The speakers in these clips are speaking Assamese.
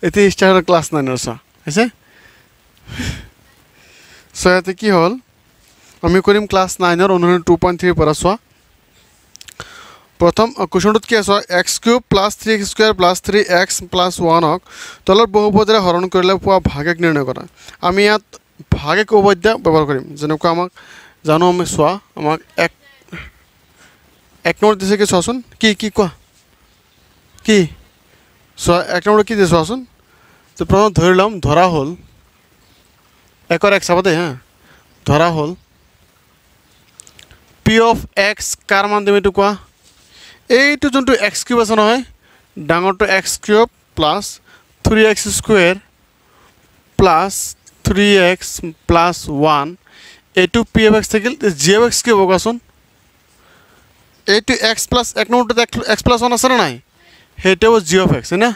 এতিয়া ষ্টাৰ্ট হ'ল ক্লাছ 9 চোৱা হৈছে চ' ইয়াতে কি হ'ল আমি কৰিম ক্লাছ 9 অনুশীলনী 2.3 পৰা চোৱা প্ৰথম কুৱেশ্যনটোত কি আছে x³ + 3x² + 3x + 1ক তলৰ বহুপদৰে হৰণ কৰিলে পোৱা ভাগক নিৰ্ণয় কৰা আমি ইয়াত ভাগিক উপপাদ্য ব্যৱহাৰ কৰিম যেনেকুৱা আমাক জানো আমি চোৱা আমাক এক নম্বৰ দিছে কি চোৱাচোন কি কোৱা কি চোৱা এক নম্বৰ কি দিছে চোৱাচোন তো প্ৰথম ধৰি ল'ম ধৰা হ'ল একৰ এক চাবা দেই হা ধৰা হ'ল p of x কাৰ মান দিম এইটো কোৱা এইটো যোনটো x³ আছে নহয় ডাঙৰটো x³ + 3x² + 3x + 1 এইটো p of x থাকিল g of x কি হ'ব কোৱাচোন এইটো x প্লাছ এক নম্বৰটোত x + 1 আছে নে নাই সেইটো হ'ব g of x হয়নে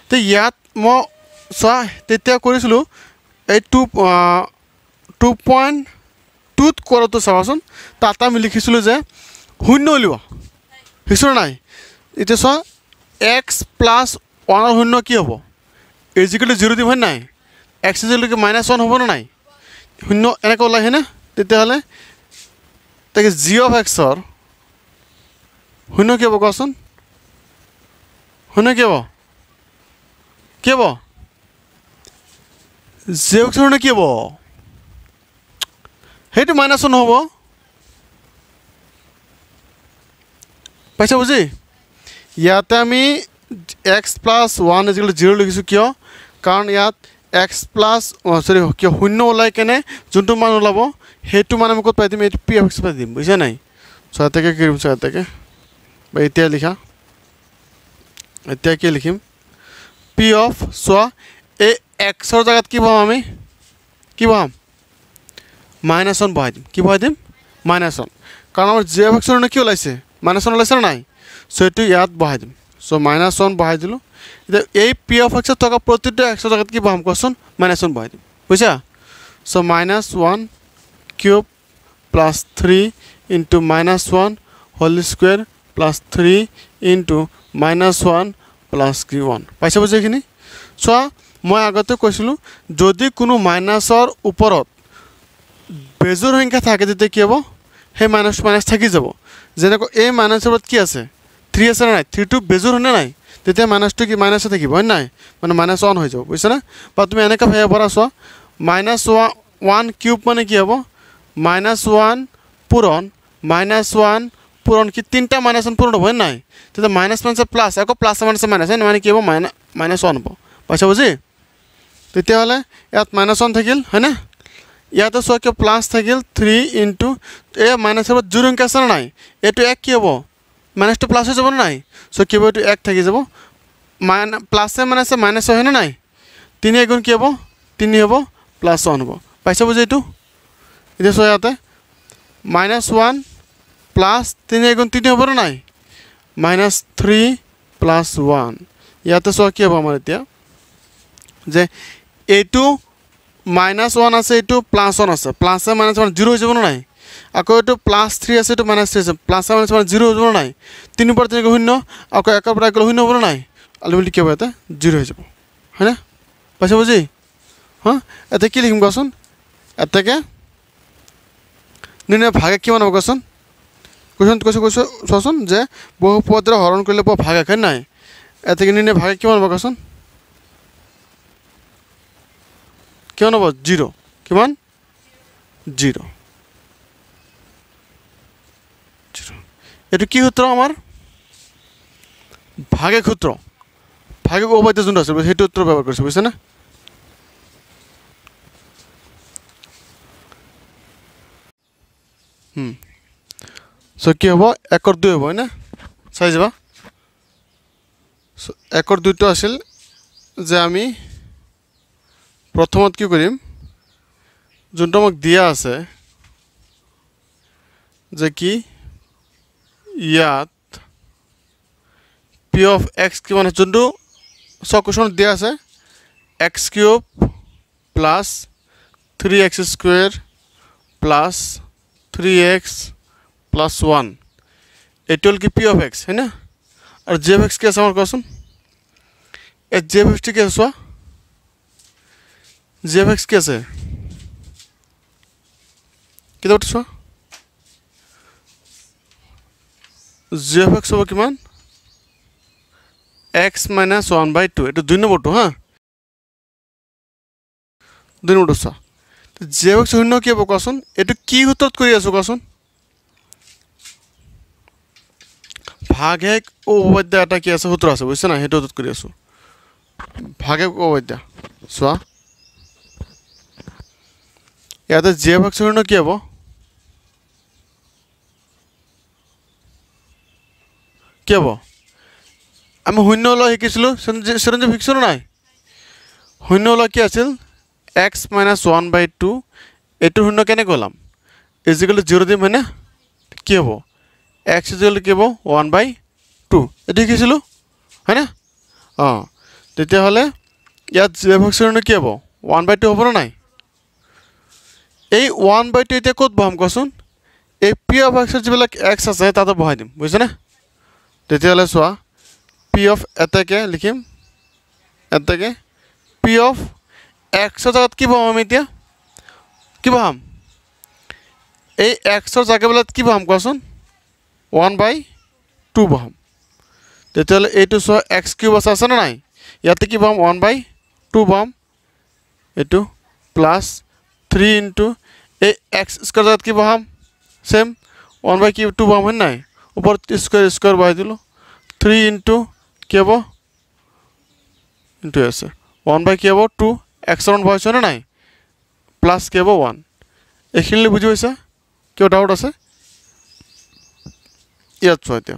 তো ইয়াত মই চোৱা তেতিয়া কৰিছিলোঁ এই 2.2 কৰোঁতে চাবাচোন তাত আমি লিখিছিলোঁ যে শূন্য উলিওৱা লিখিছোঁ নাই এতিয়া চোৱা x + 1 শূন্য কি হ'ব ইজিকেল 0 দিম হয় নাই x ইজিকেল -1 হ'ব নে নাই শূন্য এনেকৈ ওলাইহেনে তেতিয়াহ'লে তাকে g of x ৰ শূন্য কি হ'ব কোৱাচোন শূন্য কি হ'ব কি হ'ব g of x শূন্য কি হ'ব সেইটো -1 নহ'ব পাইছা বুজি ইয়াতে আমি x + 1 = 0 লিখিছোঁ কিয় কাৰণ ইয়াত x + কিয় শূন্য ওলাই কেনে যোনটো মান ওলাব সেইটো মান আমি ক'ত পাই দিম এইটো p of x পাই দিম বুজিছা নাই চ' এতেকে কি কৰিম চ' এতেকে বা এতিয়া লিখা এতিয়া কি লিখিম p of চোৱা এই xৰ জেগাত কি পাম আমি কি পাম -1 বহাই দিম কি বহাই দিম -1 কাৰণ আমাৰ g of x ৰ কি ওলাইছে -1 ওলাইছে নে নাই চ' এইটো ইয়াত বহাই দিম চ' -1 বহাই দিলোঁ এতিয়া এই p of x থকা প্ৰতিটো x ৰ জেগাত কি বহাম কোৱাচোন -1 বহাই দিম বুজিছা চ' -1³ + 3 * -1 হোল স্কুৱেৰ + 3 * -1 + 1 পাইছা বুজি এইখিনি চোৱা মই আগতে কৈছিলোঁ যদি কোনো মাইনাছৰ ওপৰত বেজোৰ সংখ্যা থাকে তেতিয়া কি হ'ব সেই মাইনাছ থাকি যাব যেনেকৈ এই মাইনাছৰ ওপৰত কি আছে 3 আছে নে নাই 3টো বেজোৰ হয়নে নাই তেতিয়া মাইনাছটো কি মাইনাছে থাকিব হয় নাই মানে -1 হৈ যাব বুজিছানে বা তুমি এনেকৈ ভাবিব পাৰা চোৱা -1³ মানে কি হ'ব -1 পূৰণ -1 পূৰণ কি তিনিটা -1 পূৰণ হ'ব হয় নাই তেতিয়া -1 প্লাছ আকৌ প্লাছ মাইনাছ মানে কি হ'ব -1 হ'ব পাইছা বুজি তেতিয়াহ'লে ইয়াত -1 থাকিল হয়নে ইয়াতে চোৱা কিয় প্লাছ থাকিল 3 * এই মাইনাছৰ ওপৰত জোৰ সংখ্যা আছে নে নাই এইটো 1 কি হ'ব মাইনাছটো প্লাছ হৈ যাব নে নাই চ' কি হ'ব এইটো 1 থাকি যাব প্লাছে মাইনাছ হয় নে নাই 3 * কি হ'ব 3 হ'ব +1 হ'ব পাইছা বুজি এইটো এতিয়া চোৱা ইয়াতে -1 + 3 * 3 হ'ব নে নাই -3 + 1 ইয়াতে চোৱা কি হ'ব আমাৰ এতিয়া যে এইটো -1 আছে এইটো +1 আছে প্লাছে -1 0 হৈ যাব নে নাই আকৌ এইটো +3 আছে এইটো -3 আছে প্লাছে -1 0 হৈ যাব নে নাই 3 পৰা 3 শূন্য আকৌ 1 পৰা 1 শূন্য হ'ব নে নাই আলটিমেটলি কি হ'ব ইয়াতে 0 হৈ যাব হয়নে পাইছা বুজি হা এতে কি লিখিম কোৱাচোন এতেকে নিৰ্ণয় ভাগে কিমান হ'ব কোৱাচোন কৈছোঁ চোৱাচোন যে বহুপদৰে হৰণ কৰিলে পোৱা ভাগে হয় নাই এতেকে নিৰ্ণয় ভাগে কিমান হ'ব কোৱাচোন কিমান হ'ব 0 কিমান 0 এইটো কি সূত্ৰ আমাৰ ভাগে সূত্ৰ ভাগে উপপাদ্য যোনটো আছে সেইটো সূত্ৰ ব্যৱহাৰ কৰিছোঁ বুজিছেনে চ' কি হ'ব 1 ৰ 2 হ'ব হয়নে চাই যাবা 1 ৰ 2টো আছিল যে আমি প্ৰথমত কি কৰিম যোনটো আমাক দিয়া আছে যে কি ইয়াত p of x কিমান যোনটো সব কোৱেশ্যনত দিয়া আছে x³ + 3x² + 3x + 1 এইটো হ'ল কি p of x হয় না আৰু জি এফ এক্স কি আছে আমাৰ কোৱাচোন এই জি এফ এক্সটো কি আছে চোৱা জি এফ এক্স কি আছে কিতাপটো চোৱা জি এফ এক্স হ'ব কিমান এক্স মাইনাছ 1/2 এইটো 2 নম্বৰটো হা 2 নম্বৰটো চোৱা জি এফ এক্স শূন্য কি হ'ব কোৱাচোন এইটো কি সূত্ৰত কৰি আছোঁ কোৱাচোন ভাগশেষ উপপাদ্য এটা কি আছে সূত্ৰ আছে বুজিছে না সেইটো সূত্ৰত কৰি আছোঁ ভাগশেষ উপপাদ্য চোৱা ইয়াতে জি এফ এক্স শূন্য কি হ'ব কি হ'ব আমি শূন্য ওলোৱা শিকিছিলোঁ চিৰঞ্জীৱ শিকিছোঁ নাই শূন্য ওলোৱা কি আছিল এক্স মাইনাছ 1/2 এইটো শূন্য কেনেকৈ ওলাম ইজিকেল 0 দিম হয়নে কি হ'ব এক্স ইজিকেল কি হ'ব 1/2 এইটো শিকিছিলোঁ হয়নে অঁ তেতিয়াহ'লে ইয়াত জি এফ এক্স শূন্য কি হ'ব 1/2 হ'ব নে নাই এই 1/2 এতিয়া ক'ত বহাম কোৱাচোন এই পি অফ এক্সৰ যিবিলাক এক্স আছে তাতে বহাই দিম বুজিছেনে তেতিয়াহ'লে চোৱা পি অফ এটাকে লিখিম এটাকে পি অফ এক্সৰ জেগাত কি বহাম আমি এতিয়া কি বহাম এই এক্সৰ জেগাবিলাক কি বহাম কোৱাচোন 1/2 বহাম তেতিয়াহ'লে এইটো চোৱা এক্স কিউব আছে নে নাই ইয়াতে কি বহাম 1/2 বহাম এইটো প্লাছ 3 ইনটু এই এক্স স্কোৱাৰ জেগাত কি বহাম সেম 1/2 বহাম হয় নাই ওপৰত স্কোৱাৰ বহাই দিলোঁ 3 ইনটু কি হ'ব ইনটু আছে 1/2 কি হ'ব 2 এক্সৰ মান বহাইছোঁ নে নাই প্লাছ কি হ'ব 1 এইখিনিলৈ বুজি পাইছা কিয় ডাউট আছে ইয়াত চোৱা এতিয়া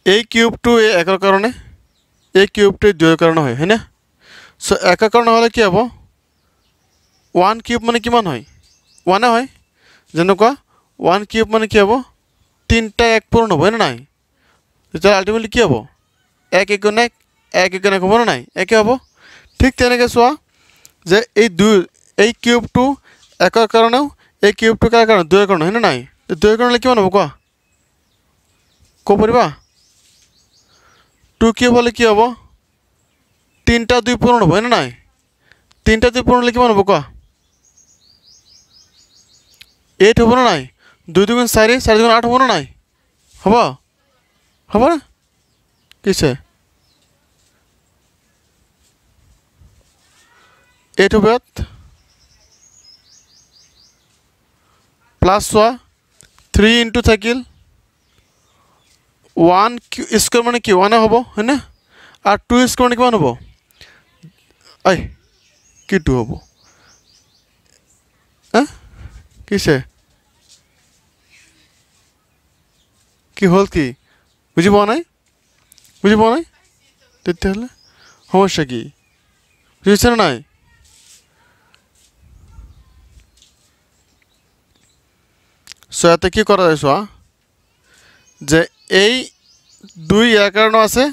এই কিউবটো এই একৰ কাৰণে এই কিউবটো 2 কাৰণে হয় হয়নে চ' একৰ কাৰণে হ'লে কি হ'ব 1 কিউব মানে কিমান হয় 1 হয় যেনেকুৱা 1 কিউব মানে কি হ'ব 3টা 1 পূৰণ হ'ব হয়নে নাই তেতিয়া আল্টিমেটলি কি হ'ব 1 1 1 1 1 1 হ'ব নে নাই একে হ'ব ঠিক তেনেকৈ চোৱা যে এই কিউবটো একৰ কাৰণেও এই কিউবটো কাৰ কাৰণে 2 কাৰণে হয়নে নাই 2 কাৰণে কিমান হ'ব কোৱা ক'ব পাৰিবা 2 কিউব হ'লে কি হ'ব 3টা 2 পূৰণ হ'ব হয়নে নাই 3টা 2 পূৰণ হ'লে কিমান হ'ব কোৱা 8 হ'ব নে নাই 2 2 গুণ 4 4 গুণ 8 হ'ব নে নাই হ'ব না কিছে 8 হ'ব ইয়াত প্লাছ চোৱা 3 ইনটু থাকিল 1 স্কোৱাৰ মানে কি 1 হ'ব হয়নে আৰু 2 স্কোৱাৰ মানে কিমান হ'ব কি 2 হ'ব কিছে কি হ'ল কি বুজি পোৱা নাই তেতিয়াহ'লে সমস্যা কি বুজিছে নে নাই চ' ইয়াতে কি কৰা যায় চোৱা যে এই 2 ইয়াৰ কাৰণেও আছে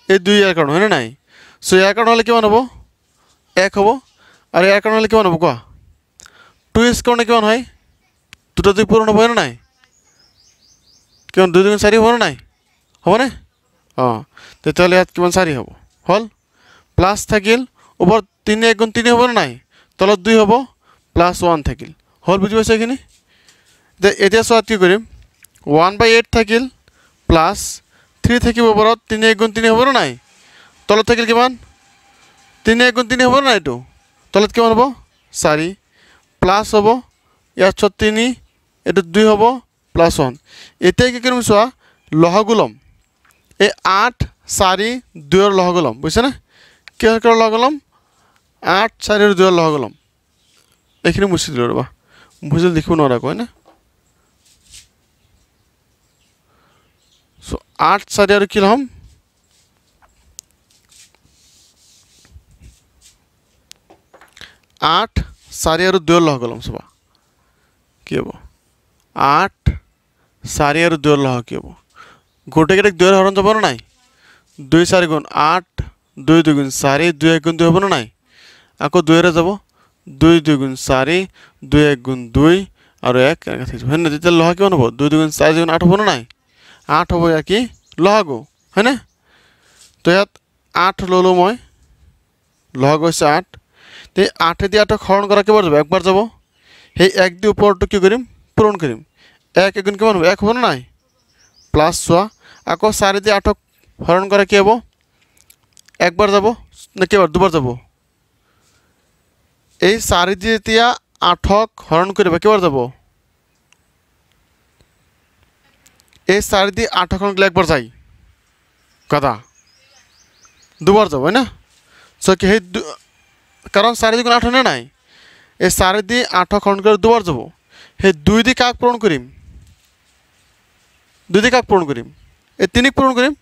এই 2 ইয়াৰ কাৰণে হয়নে নাই চ' ইয়াৰ কাৰণে হ'লে কিমান হ'ব 1 হ'ব আৰু ইয়াৰ কাৰণে হ'লে কিমান হ'ব কোৱা 2 স্কোৱাৰ কিমান হয় 2টা 2 পূৰণ হ'ব হয়নে নাই কিমান 2 2 গুণ 4 হ'ব নে নাই হ'বনে অঁ তেতিয়াহ'লে ইয়াত কিমান 4 হ'ব হ'ল প্লাছ থাকিল ওপৰত 3 1 গুণ 3 হ'ব নে নাই তলত 2 হ'ব প্লাছ 1 থাকিল হ'ল বুজি পাইছা এইখিনি এতিয়া চোৱা কি কৰিম 1/8 থাকিল প্লাছ 3 থাকিব ওপৰত 3 1 গুণ 3 হ'ব নে নাই তলত থাকিল কিমান 3 1 গুণ 3 হ'ব নে নাই এইটো তলত কিমান হ'ব 4 প্লাছ হ'ব ইয়াত 3 এইটো 2 হ'ব প্লাছ 1 এতিয়া কি কৰিম চোৱা লহগু ল'ম এই 8 4 2ৰ লহগু ল'ম বুজিছেনে কিহৰ লহগু ল'ম 8 4 2ৰ লহগু ল'ম এইখিনি মুচি দিলোঁ ৰ'বা বুজিলে লিখিব নোৱাৰা কয় না চ' 8 4 আৰু কি ল'ম 8 4 আৰু 2ৰ লহগু ল'ম চাবা কি হ'ব 8 4 আৰু 2ৰ লহগু কি হ'ব গোটেইকেইটাক 2ৰ হৰণ যাব নে নাই 2 4 গুণ 8 2 2 গুণ 4 2 1 গুণ 2 হ'ব নে নাই আকৌ 2ৰে যাব 2 2 গুণ 4 2 1 গুণ 2 আৰু 1 এনেকৈ থাকিব হয় না তেতিয়া লহা কিমান হ'ব 2 2 গুণ 4 গুণ 8 হ'ব নে নাই 8 হ'ব ইয়াৰ কি লহাগু হয়নে তো ইয়াত 8 ললো মই লহাগু হৈছে 8 তে 8 দিয়ে 8 হৰণ কৰা কেবাৰ যাব একবাৰ যাব সেই 1 দি ওপৰটো কি কৰিম পূৰণ কৰিম 1 এগুণ কিমান হ'ব 1 হ'ব না নাই প্লাস চোৱা আকৌ 4 দি 8 হৰণ কৰা কি হ'ব একবাৰ যাব না কেবাৰ দুবাৰ যাব এই 4 দি এতিয়া 8 হৰণ কৰিবা কেবাৰ যাব এই 4 দি 8 হৰণ করলে একবার যাই কথা দুবার যাব না সো কি সেই কারণ 4 দি 8 না নাই এই 4 দি 8 হরণ করে দুবার যাব সেই 2 দি কাক পূরণ করিম 2 দি কাক পূরণ করিম এই 3 পূরণ করিম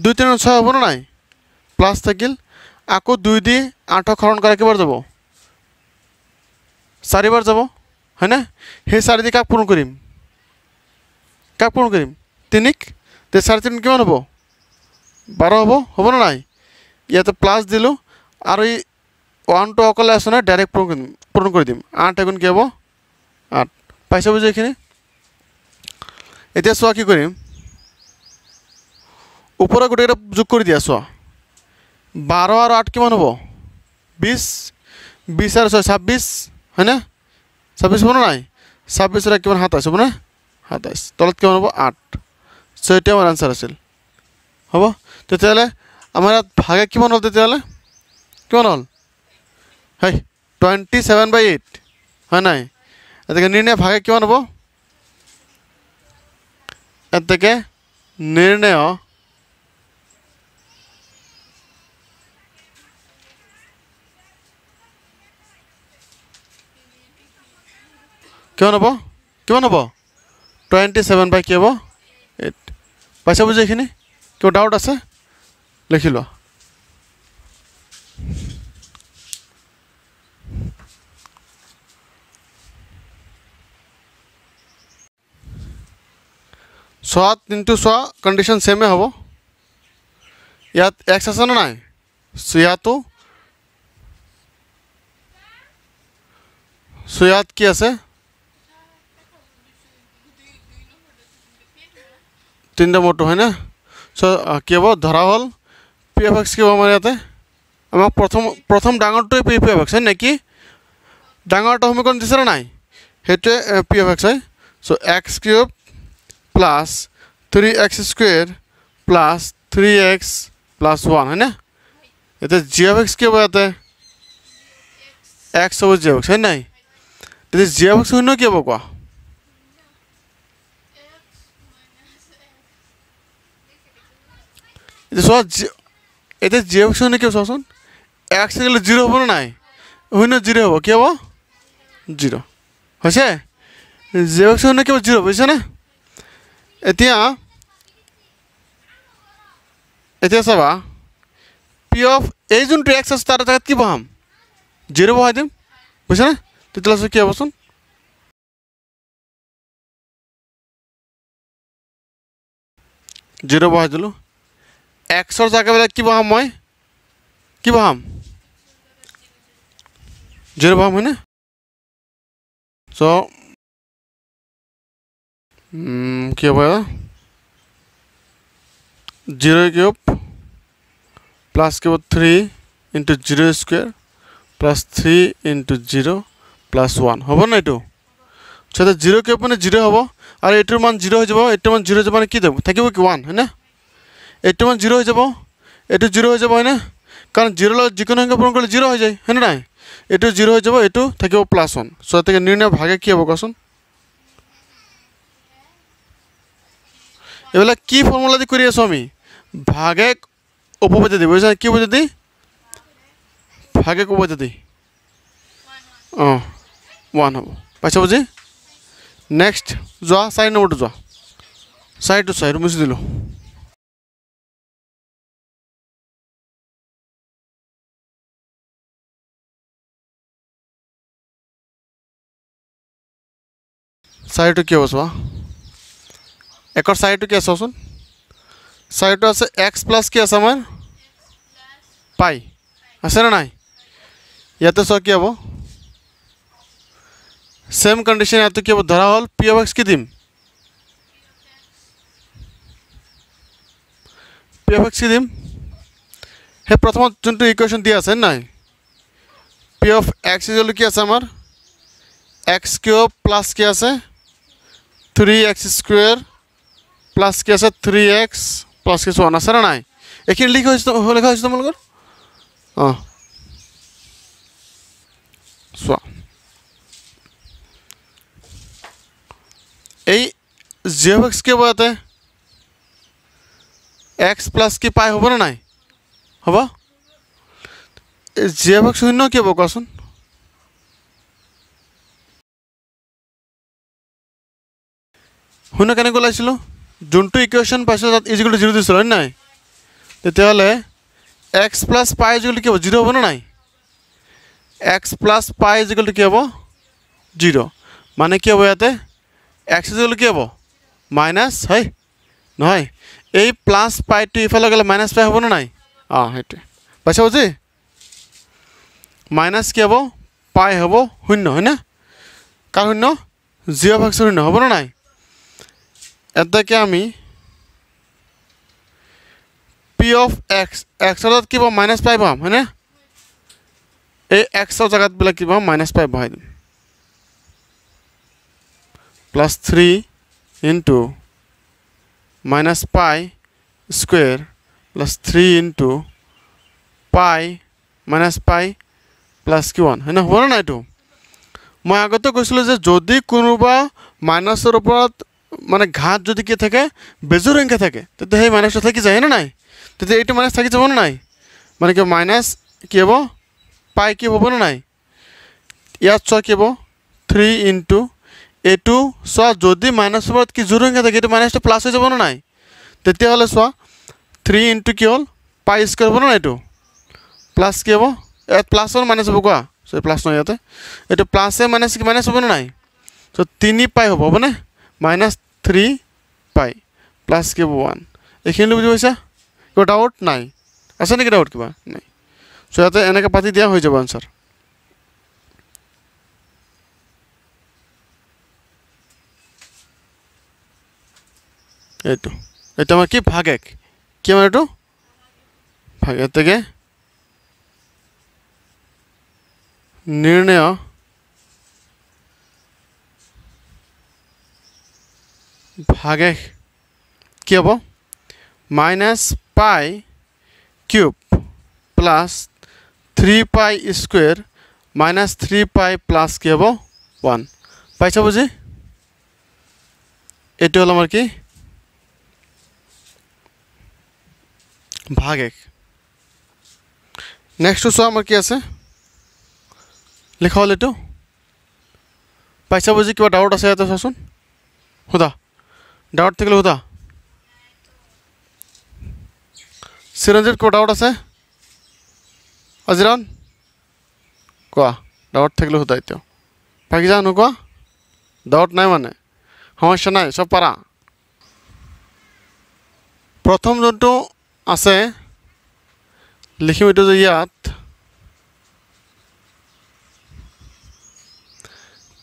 2 3 6 হবে না নাই প্লাস থাকিল আকো 2 দি 8 হরণ করে কেবার যাব 4 বার যাব হয় না সেই 4 দি কাক পূরণ করিম কাক পূরণ করিম 3 তে 3.5 কেমন হবো 12 হবো হবো না নাই ইয়াতে প্লাস দিলু আর এই 1 টু অকলে আছে না ডাইরেক্ট পূরণ করে দিম 8 এখন কি হবো 8 পাইছা বুঝে এখানে এটা সোয়া কি করিম উপরে গোটেটা যোগ করে দিয়া সোয়া 12 আর 8 কেমন হবো 20 20 আর 6 26 হয় না 26 হবো না নাই 26 এর কেমন 27 হবো না 27 তলত কেমন হবো 8 সো এটা আমার आंसर আছিল হবো তেতিয়ালে আমার ভাগে কিমান হল তেতিয়ালে কিমান হল হাই 27/8 হয় নাই এদিকে নির্ণয় ভাগে কিমান হবো এদিকে নির্ণয় কিমান হবো 27 বাই কি হবো 8 পাইছা বুঝে এখানে কেউ ডাউট আছে লিখি লো সোয়াত ইনটু সোয়া কন্ডিশন সেমে হবো ইয়াত এক্স আছে না নাই সোয়াত কি আছে 3টা মোটো হয় না সো কি হবো ধরা হল পি এফ এক্স কি হবো আমার ইয়াতে আমাক প্রথম ডাঙৰটোৱে পি এফ এক্স হয় নাকি ডাঙৰটো সমীকৰণ দিছে না নাই হেতুৱে পি এফ এক্স হয় so x cube plus 3x square plus 3x plus 1 হয় না এতে জি এফ এক্স কি হবে ইয়াতে x হবে জি এফ এক্স হয় নাই এতে জি এফ এক্স শূন্য কি হবে কোৱা এটা জি এফ এক্স শূন্য কি চাওচোন x গেলে 0 হ'ব না নাই শূন্য 0 হ'ব কি হ'ব 0 হৈছে জি এফ এক্স শূন্য কি 0 বুজিছে না এতিয়া চাবা পি অফ এই যোনটো এক্স আছে তাৰ জাগাত কি বহাম 0 বহাই দিম বুজিছে না তেতিয়ালে কি হ'বচোন 0 বহাই দিলো এক্সৰ জাগাবিলাক কি বহাম মই কি বহাম 0 বহাম হয়নে সো কি হ'ব 0 cube plus cube 3 into 0 square plus 3 into 0 plus 1 হ'ব না এটো সেটা 0 কিউব মানে 0 হ'ব আর এটোৰ মান 0 হৈ যাব এটোৰ মান 0 হৈ যাব মানে কি দেব থাকিব কি 1 হয় না এটোৰ মান 0 হৈ যাব এটো 0 হৈ যাব হয় না কারণ 0 লগত যিকোনো সংখ্যা পূরণ করলে 0 হৈ যায় হয় না নাই এটো 0 হৈ যাব এটো থাকিব প্লাস 1 সো থেকে নির্ণয় ভাগে কি হ'ব কোৱাচোন এবেলা কি ফৰ্মুলা দি কৰি আছো আমি ভাগে উপপদে দি বুঝছ কি বুঝে দি ভাগে উপপদে দি 1 হ'ব পাইছা বুঝি নেক্সট যোৱা 4 নম্বৰটো যোৱা সাইড মুছি দিলো সাইডটো কি হ'ব চোৱা একৰ সাইডটো কি আছে চোন সাইডটো আছে x প্লাস কি আছে আমাৰ পাই আছে না নাই ইয়াতে সব কি হ'ব সেম কন্ডিশন ইয়াতে কি হ'ব ধৰা হল পি অফ x কি দিম পি অফ এক্স কি দিম সেই প্ৰথমত যোনটো ইকুৱেশ্যন দিয়া আছে নাই পি অফ এক্স ইকুৱেল কি আছে আমাৰ এক্স কিউব প্লাছ কি আছে 3x স্কুৱেৰ প্লাছ কি আছে 3x প্লাছ কি 1 আছে না নাই এইখিনি লিখা হৈছে তোমালোকৰ অঁ চোৱা এই জি অফ এক্স কি হ'ব ইয়াতে এক্স প্লাছ কি পাই হ'ব না নাই হ'ব জি অফ এক্স শূন্য কি হ'ব কোৱাচোন শূন্য কেনেকৈ ওলাইছিলোঁ যোনটো ইকুৱেশ্যন পাইছোঁ তাত ইজ ইকুৱেল টু 0 দিছিলোঁ হয় নাই তেতিয়াহ'লে এক্স প্লাছ পাই ইজ ইকুৱেল টু কি হ'ব 0 হ'ব না নাই এক্স প্লাছ পাই ইজ ইকুৱেল টু কি হ'ব 0 মানে কি হ'ব ইয়াতে এক্স ইজ ইকুৱেল টু কি হ'ব মাইনাছ হয় নহয় এই প্লাছ পাইটো ইফালে গ'লে মাইনাছ পাই হ'ব না নাই অঁ সেইটোৱে পাইছা বুজি মাইনাছ কি হ'ব পাই হ'ব শূন্য হয় না কাৰ শূন্য জি অফ এক্সৰ শূন্য হ'ব না নাই এটাকে আমি পি অফ এক্স এক্সৰ তাত কি পাম মাইনাছ পাই পাম হয়নে এই এক্সৰ জেগাত বিলাক কি পাম মাইনাছ পাই বহাই দিম প্লাছ 3 ইনটু মাইনাছ পাই স্কুৱেৰ প্লাছ 3 ইনটু পাই মাইনাছ পাই প্লাছ কি 1 হয়নে হ'ব না নাই এইটো মই আগতে কৈছিলোঁ যে যদি কোনোবা মাইনাছৰ ওপৰত মানে ঘাত যদি কি থাকে বেজোৰ সংখ্যা থাকে তেতিয়া সেই মাইনাছটো থাকি যায় না নাই তেতিয়া এইটো মাইনাছ থাকি যাব না নাই মানে কি মাইনাছ কি হ'ব পাই কি হ'ব না নাই ইয়াত চোৱা কি হ'ব 3 ইনটু এইটো চোৱা যদি মাইনাছৰ ওপৰত কি জোৰ সংখ্যা থাকে এইটো মাইনাছটো প্লাছ হৈ যাব না নাই তেতিয়াহ'লে চোৱা 3 ইনটু কি হ'ল পাই স্কুৱেৰ হ'ব না এইটো প্লাছ কি হ'ব ইয়াত প্লাছৰ মাইনাছ হ'ব কোৱা চ' প্লাছ নহয় ইয়াতে এইটো প্লাছে মাইনাছ কি মাইনাছ হ'ব না নাই চ' 3 পাই হ'বনে মাইনাছ 3 পাই প্লাছ কি হ'ব 1 এইখিনি বুজি পাইছা কিবা ডাউট নাই আছে নেকি ডাউট কিবা নাই চ' ইয়াতে এনেকৈ পাতি দিয়া হৈ যাব আনচাৰ এইটো এইটো আমাৰ কি ভাগ এক কি আমাৰ এইটো ভাগ এতেকে নিৰ্ণয় ভাগ এক কি হ'ব মাইনাছ পাই কিউব প্লাছ 3 পাই স্কুৱেৰ মাইনাছ 3 পাই প্লাছ কি হ'ব 1 পাইছা বুজি এইটো হ'ল আমাৰ কি ভাগ এক নেক্সটটো চোৱা আমাৰ কি আছে লিখা হ'ল এইটো পাইছা বুজি কিবা ডাউট আছে ইয়াতে চোৱাচোন সোধা ডাউট থাকিলে সোধা চিৰঞ্জিত কিবা ডাউট আছে আজিৰণ কোৱা ডাউট থাকিলে সোধা এতিয়াও বাকী যা নোকোৱা ডাউট নাই মানে সমস্যা নাই চব পাৰা প্ৰথম যোনটো আছে লিখিম এইটো যে ইয়াত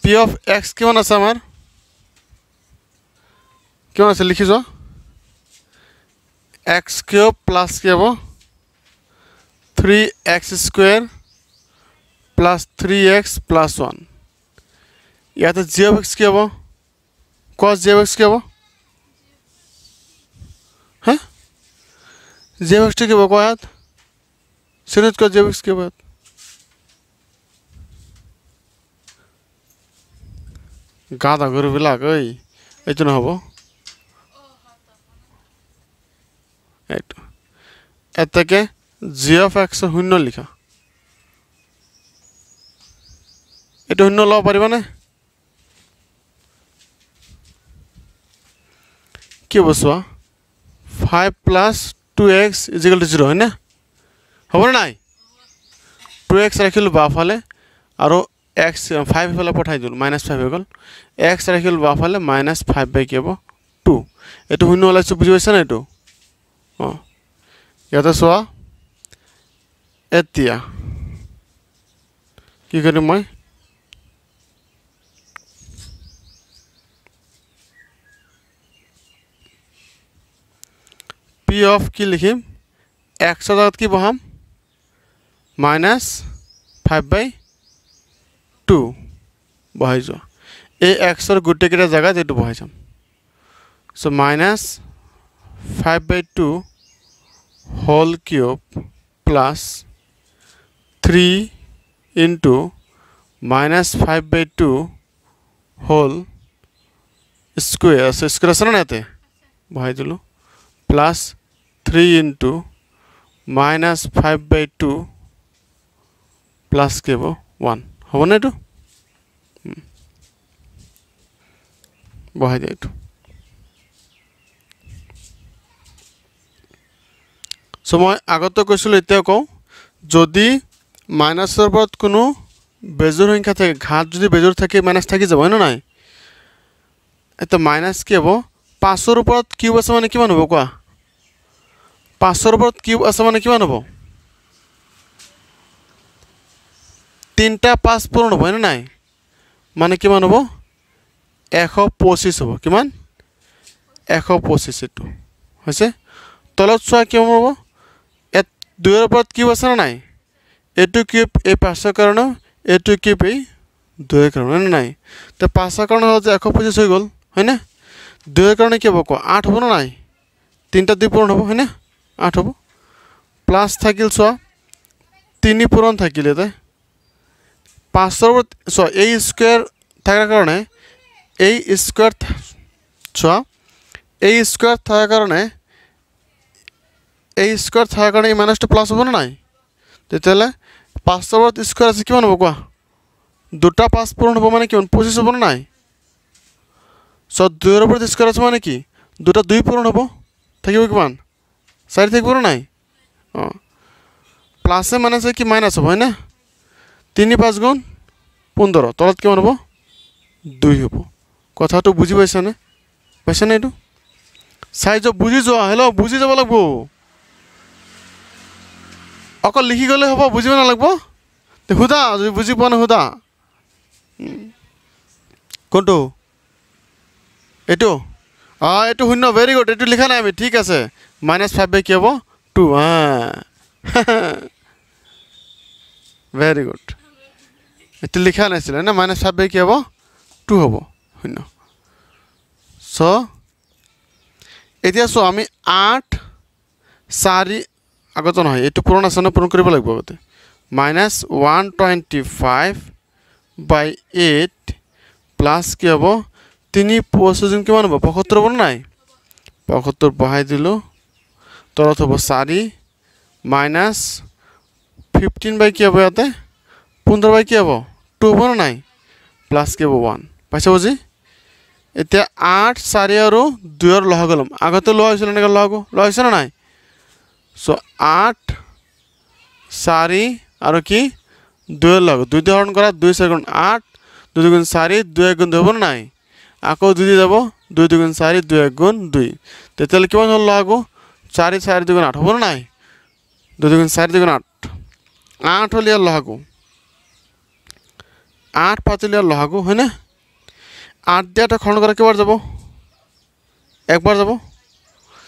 পি অফ এক্স কিমান আছে আমাৰ কিমান আছে লিখি যোৱা এক্স কিউব প্লাছ কি হ'ব 3x square plus 3x plus 1 ইয়াতে জি অফ এক্স কি হ'ব কছ জি অফ এক্স কি হ'ব হা জি অফ এক্সটো কি হ'ব কোৱা ইয়াত চিনিত কোৱা জি অফ এক্স কি হ'ব ইয়াত গাধা গৰুবিলাক ঐ এইটো নহ'ব এইটো এতেকে জি অফ এক্সৰ শূন্য লিখা এইটো শূন্য ল'ব পাৰিবানে কি হ'ব চোৱা 5 plus 2x is equal to 0 হয়নে হ'বনে নাই 2x ৰাখিলোঁ বাওঁফালে আৰু x 5 ইফালে পঠাই দিলোঁ -5 হৈ গ'ল x ৰাখিলোঁ বাওঁফালে -5 বাই কি হ'ব 2 এইটো শূন্য ওলাইছোঁ বুজি পাইছা না এইটো অঁ ইয়াতে চোৱা এতিয়া কি কৰিম মই P পি অফ কি লিখিম এক্সৰ জাগাত কি বহাম -5/2 বহাই যোৱা এই এক্সৰ গোটেইকেইটা জাগাত এইটো বহাই যাম so -5/2 whole cube plus 3 into -5/2 whole square square আছে না এতে বহাই দিলো প্লাস 3 into -5/2 প্লাস কেব 1 হবে না এটো বহাই দিই এটো সো মই আগতে কৈছিলো এতিয়া কও যদি মাইনাসৰ ওপৰত কোনো বেজোৰ সংখ্যা থাকে ঘাত যদি বেজোৰ থাকে মাইনাস থাকি যাব না নাই এটা মাইনাস কি হ'ব 5ৰ ওপৰত কিউব আছে মানে কিমান হ'ব কোৱা 5ৰ ওপৰত কিউব আছে মানে কিমান হ'ব তিনটা 5 পূৰণ হ'ব না নাই মানে কিমান হ'ব 125 হ'ব কিমান 125 এটো হৈছে তলত চোৱা কি হ'ব 2ৰ ওপৰত কিউব আছে না নাই এটো কিউব এই 5ৰ কাৰণে এটো কিউব এই 2ৰ কাৰণে না নাই তে 5ৰ কাৰণে হল যে 125 হৈ গল হয় না 2ৰ কাৰণে কি হ'ব ক 8 হ'ব না নাই তিনটা 2 পূৰণ হ'ব হয় না 8 হ'ব প্লাস থাকিল চোৱা 3 পূৰণ থাকিলে তে 5ৰ ওপৰত চোৱা এই স্কয়াৰ থাকাৰ কাৰণে এই স্কয়াৰ চোৱা এই স্কয়াৰ থাকাৰ কাৰণে এই স্কয়াৰ থাকাৰ কাৰণে এই মাইনাসটা প্লাস হবে না নাই তেতিয়ালে 5ৰ ওপৰত স্কয়াৰ আছে কিমান হ'ব কোৱা দুটা 5 পূৰণ হ'ব মানে কিমান 25 হ'ব না নাই সো 2ৰ ওপৰত স্কয়াৰ আছে মানে কি দুটা 2 পূৰণ হ'ব থাকিব কিমান 4 থাকিব না নাই প্লাসে মাইনাসে কি মাইনাস হ'ব হয় না 3 5 গুণ 15 তলত কিমান হ'ব 2 হ'ব কথাটো বুজি পাইছা না এটো সাইজ বুজি যোৱা হেল্ল বুজি যাব লাগব অকল লিখি গলে হ'ব বুজিব না লাগব তে হুদা যদি বুজি পোৱা না হুদা কোনটো এটো এটো শূন্য ভেরি গুড এটো লিখা নাই আমি ঠিক আছে -5 কি হ'ব 2 ভেরি গুড এটো লিখা নাছিল না -5 কি হ'ব 2 হ'ব শূন্য সো এতিয়া সো আমি 8 4 আগত নহয় এটো পূৰণ আছে না পূৰণ কৰিব লাগিব আগতে -125/8 প্লাস কি হ'ব 3 25 কিমান হ'ব 75 হ'ব নাই 75 বহাই দিলো তলত হ'ব 4 মাইনাস 15 কি হ'ব ইয়াতে 15 কি হ'ব 2 হ'ব নাই প্লাস কি হ'ব 1 পাইছা বুজি এতিয়া 8 4 আৰু 2 ৰ লহগ লম আগতে লহ হৈছিল না লহগ লহ হৈছে না নাই সো 8 4 আৰু কি 2 লগ 2 দি হৰণ কৰা 2 4 গুণ 8 2 গুণ 4 2 গুণ 2 হ'ব নাই আকৌ 2 দি যাব 2 গুণ 4 2 গুণ 2 তেতিয়ালে কিমান হল লহগ 4 4 2 গুণ 8 হ'ব নাই 2 গুণ 4 2 গুণ 8 8 হল ইয়াৰ লহগ 8 5 হল ইয়াৰ লহগ হয় না 8 দিয়াটা খৰণ কৰা কিবাৰ যাব একবাৰ যাব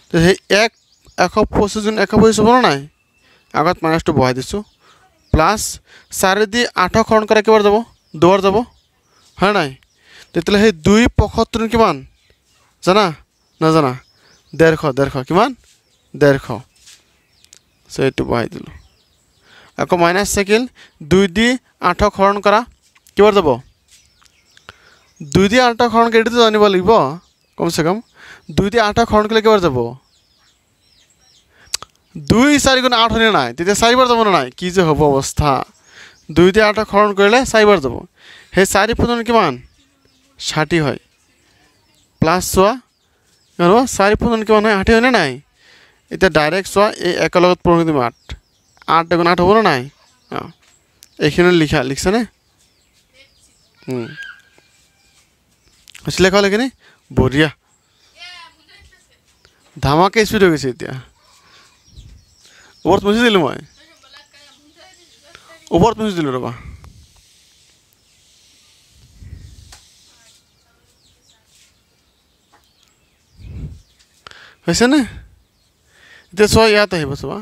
তে সেই 125 জন 125 হ'ব নাই আগত মাইনাসটো বহাই দিছো প্লাস 4 দি 8 খৰণ কৰা কিবাৰ যাব 2 যাব হয় নাই তেতিয়ালে সেই 2 75 কিমান জানা না জানা 150 কিমান 150 সো এটো বহাই দিলো আকৌ মাইনাস থাকিল 2 দি 8 খৰণ কৰা কিবাৰ যাব 2 দি 8 খৰণ কৰি দিতে জানিব লাগিব কমসে কম 2 দি 8 খৰণ কৰিলে কিবাৰ যাব 2 4 গুণ 8 হলে নাই তেতিয়া 4 বাৰ যাব না নাই কি যে হ'ব অৱস্থা 2 দি 8 খৰণ কৰিলে 4 বাৰ যাব হে 4 পূৰণ কিমান 60 হয় প্লাস চোৱা আৰু 4 পূৰণ কিমান হয় 8 হয় না নাই এটা ডাইৰেক্ট চোৱা এই এক লগত পূৰণ দিম 8 8 গুণ 8 হ'ব না নাই এইখিনি লিখছা নে লেখা লেখিনি বঢ়িয়া ধামাকে স্পিড হৈ গৈছে এতিয়া ওপৰত মুছি দিলো মই ওপৰত মুছি দিলো ৰবা হৈছে নে এতিয়া চোৱা ইয়াত আহিব চোৱা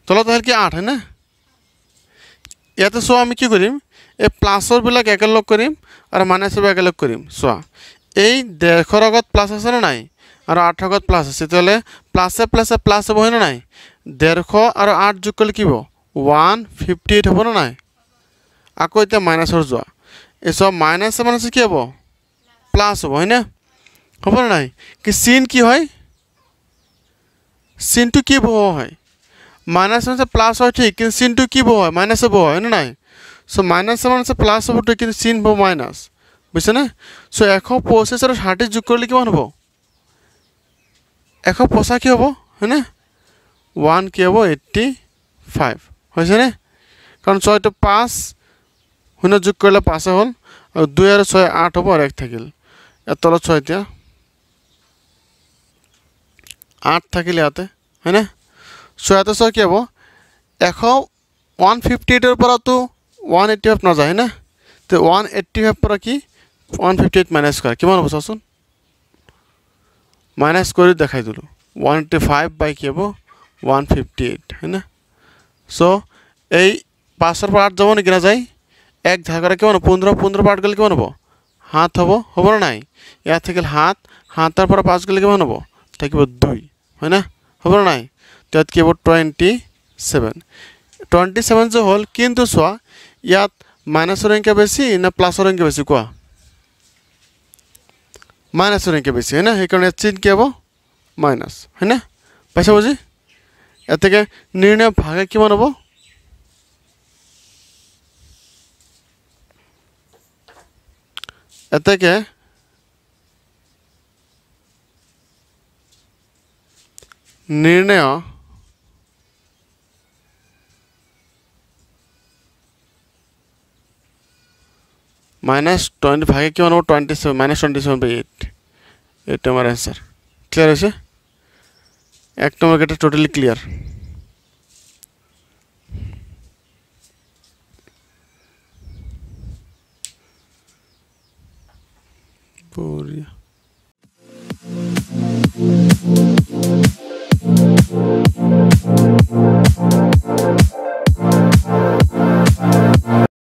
তলত আহিল কি 8 হয়নে ইয়াতে চোৱা আমি কি কৰিম এই প্লাছৰবিলাক একেলগ কৰিম আৰু মাইনাছৰ একেলগ কৰিম চোৱা এই 150 আগত প্লাছ আছে না নাই আৰু 8 আগত প্লাছ আছে তেতিয়াহ'লে প্লাছে প্লাছে প্লাছ হ'ব হয় না নাই 150 আৰু 8 যোগ কৰিলে কি হ'ব 158 হ'ব না নাই আকৌ এতিয়া মাইনাছৰ যোৱা এই চোৱা মাইনাছে মাইনাছে কি হ'ব প্লাছ হ'ব হয় না হ'ব না নাই কি চিন কি হয় চিনটো কি হয় মাইনাছ মানে প্লাছ হয় ঠিক কিন্তু চিনটো কি হয় মাইনাছ হ'ব হয় না নাই সো মাইনাছ মানে প্লাছ হ'ব ঠিক কিন্তু চিন হ'ব মাইনাছ বুজিছেনে সো 125 আৰু 60 যোগ কৰিলে কিমান হ'ব 185 হ'ব হয়নে 1 কি হ'ব 85 হৈছেনে কাৰণ 6 টো 5 শূন্য যোগ কৰিলে 5 হ'ল আৰু 2 আৰু 6 8 হ'ব আৰু 1 থাকিল এত তলত 6 এতিয়া 8 থাকিল ইয়াতে হয়নে সো ইয়াতে সো কি হ'ব 158 এর পৰা তো 185 না যায় না তো 185 পৰা কি 158 মাইনাস কৰা কিমান হ'ব চাচোন মাইনাস কৰি দেখাই দিলো 185 বাই কি হ'ব 158 হয়না সো এই 5 এর পৰা 8 যাব নেকি না যায় এক ধাগরা কিমান 15 15 পার্ট গলে কিমান হ'ব হাত হ'ব না নাই ইয়াত থাকিল হাতৰ পৰা 5 গলে কিমান হ'ব থাকিব 2 হয়না হ'ব না নাই তাত কি হ'ব 27 যে হল কিন্তু চোৱা ইয়াত মাইনাছৰ সংখ্যা বেছি না প্লাছৰ সংখ্যা বেছি কোৱা মাইনাছৰ সংখ্যা বেছি হয়না সেইকাৰণে চিহ্ন কি হ'ব মাইনাছ হয়না পাইছা বুজি এতেকে নিৰ্ণয় ভাগে কিমান হ'ব এতেকে নির্ণয় -20 ভাগে কিমান হ'ব 27 -27/8 এটা আমার आंसर ক্লিয়ার আছে এক নম্বর এটা টোটালি ক্লিয়ার বঢ়িয়া